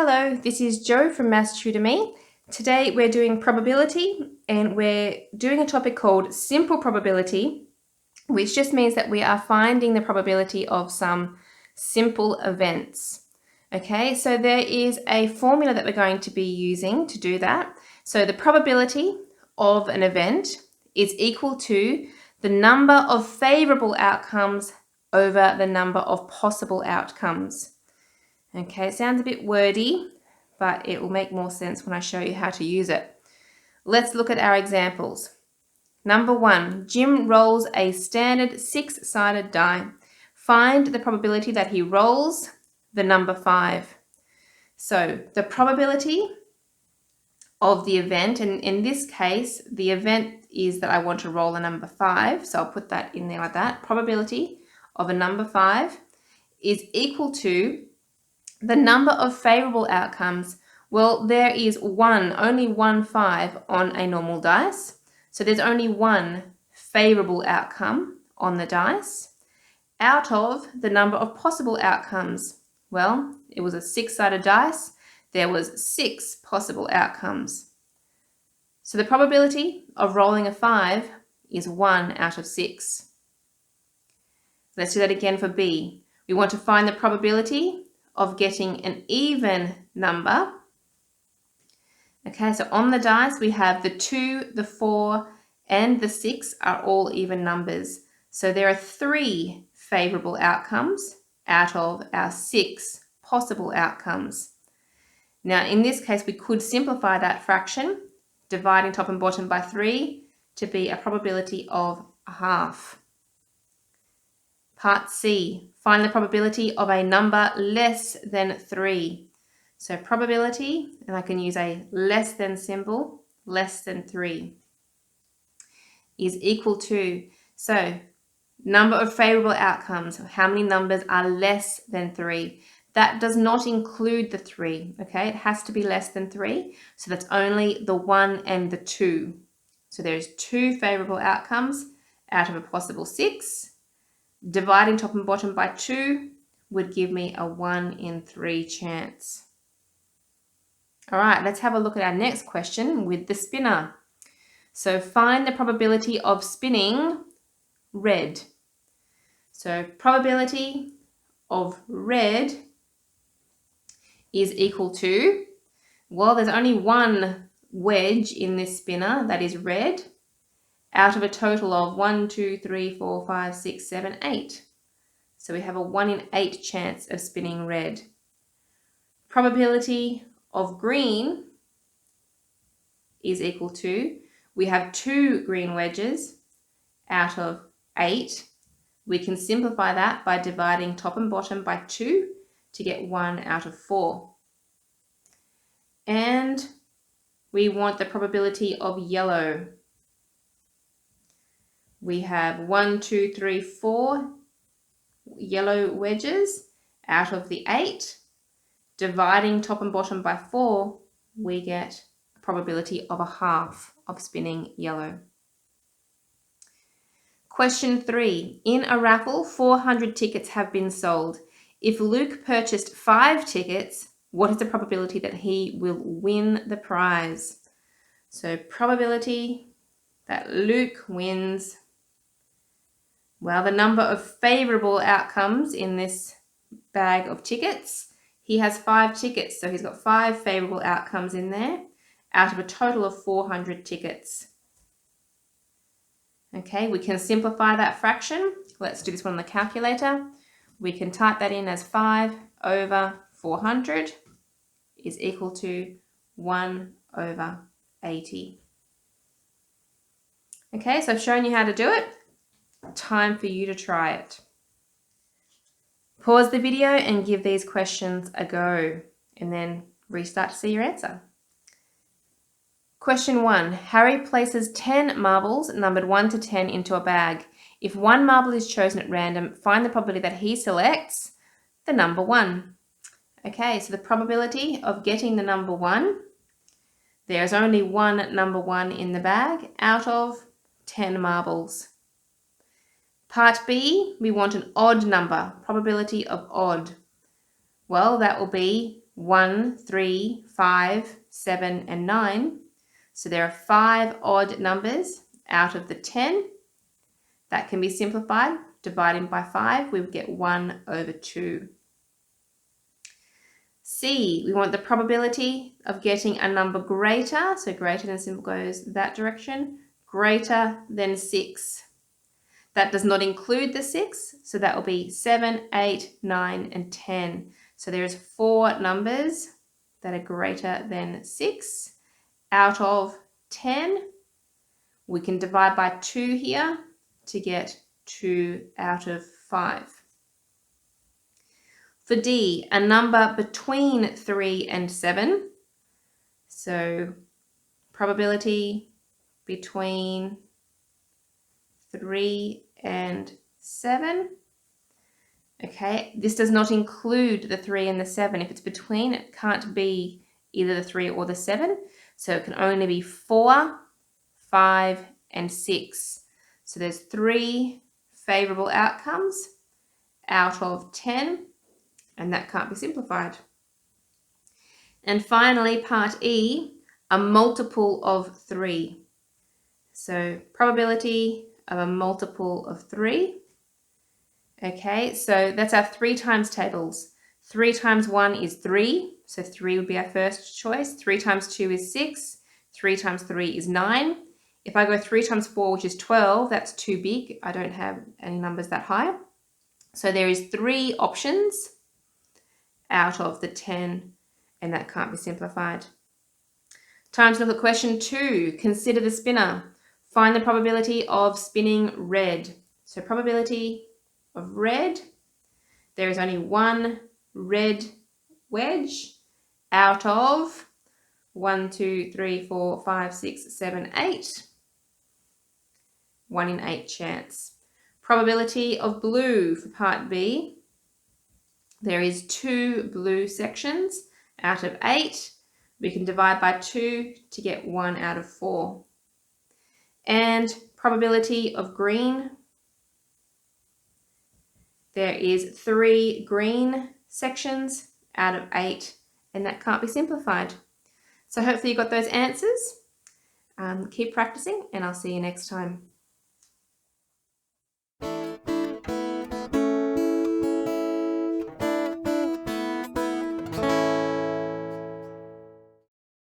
Hello, this is Jo from Maths Tutor Me. Today we're doing probability and we're doing a topic called simple probability, which just means that we are finding the probability of some simple events. Okay, so there is a formula that we're going to be using to do that. So the probability of an event is equal to the number of favorable outcomes over the number of possible outcomes. Okay, it sounds a bit wordy, but it will make more sense when I show you how to use it. Let's look at our examples. Number 1, Jim rolls a standard 6-sided die. Find the probability that he rolls the number 5. So the probability of the event, and in this case, the event is that I want to roll a number 5. So I'll put that in there like that. Probability of a number 5 is equal to the number of favorable outcomes. Well, there is only one 5 on a normal dice. So there's only one favorable outcome on the dice out of the number of possible outcomes. Well, it was a 6-sided dice. There was 6 possible outcomes. So the probability of rolling a 5 is 1 out of 6. Let's do that again for B. We want to find the probability of getting an even number. Okay, so on the dice we have the 2, the 4, and the 6 are all even numbers. So there are 3 favorable outcomes out of our 6 possible outcomes. Now in this case we could simplify that fraction, dividing top and bottom by 3 to be a probability of a half. Part C, find the probability of a number less than 3. So probability, and I can use a less than symbol, less than 3, is equal to, so number of favorable outcomes, how many numbers are less than 3? That does not include the 3, okay? It has to be less than 3, so that's only the 1 and the 2. So there's 2 favorable outcomes out of a possible 6. Dividing top and bottom by 2 would give me a 1 in 3 chance. All right, let's have a look at our next question with the spinner. So find the probability of spinning red. So probability of red is equal to, well, there's only one wedge in this spinner that is red, out of a total of 1, 2, 3, 4, 5, 6, 7, 8. So we have a 1 in 8 chance of spinning red. Probability of green is equal to, we have 2 green wedges out of 8. We can simplify that by dividing top and bottom by 2 to get 1 out of 4. And we want the probability of yellow. We have 1, 2, 3, 4 yellow wedges out of the 8. Dividing top and bottom by 4, we get a probability of a half of spinning yellow. Question 3. In a raffle, 400 tickets have been sold. If Luke purchased 5 tickets, what is the probability that he will win the prize? So probability that Luke wins, well, the number of favorable outcomes in this bag of tickets, he has 5 tickets, so he's got 5 favorable outcomes in there out of a total of 400 tickets. Okay, we can simplify that fraction. Let's do this one on the calculator. We can type that in as 5 over 400 is equal to 1 over 80. Okay, so I've shown you how to do it. Time for you to try it. Pause the video and give these questions a go, and then restart to see your answer. Question 1. Harry places 10 marbles numbered 1 to 10 into a bag. If one marble is chosen at random, find the probability that he selects the number 1. Okay, so the probability of getting the number 1, there's only one number 1 in the bag out of 10 marbles. Part B, we want an odd number, probability of odd. Well, that will be 1, 3, 5, 7, and 9. So there are 5 odd numbers out of the 10. That can be simplified. Dividing by 5, we would get 1 over 2. C, we want the probability of getting a number greater, so greater than symbol goes that direction, greater than 6. That does not include the 6, so that will be 7, 8, 9, and 10. So there's 4 numbers that are greater than 6 out of 10. We can divide by 2 here to get 2 out of 5. For D, a number between 3 and 7. So probability between 3 and 7. Okay, this does not include the 3 and the 7. If it's between, it can't be either the 3 or the 7. So it can only be 4, 5, and 6. So there's 3 favorable outcomes out of 10, and that can't be simplified. And finally, part E, a multiple of 3. So probability of a multiple of 3. Okay, so that's our 3 times tables. 3 times 1 is 3, so 3 would be our first choice. 3 times 2 is 6. 3 times 3 is 9. If I go 3 times 4, which is 12, that's too big. I don't have any numbers that high. So there is 3 options out of the 10, and that can't be simplified. Time to look at question 2. Consider the spinner. Find the probability of spinning red. So probability of red, there is only 1 red wedge out of 1, 2, 3, 4, 5, 6, 7, 8. 1 in 8 chance. Probability of blue for part B, there is 2 blue sections out of 8. We can divide by 2 to get 1 out of 4. And probability of green, there is 3 green sections out of 8, and that can't be simplified. So hopefully you got those answers. Keep practicing, and I'll see you next time.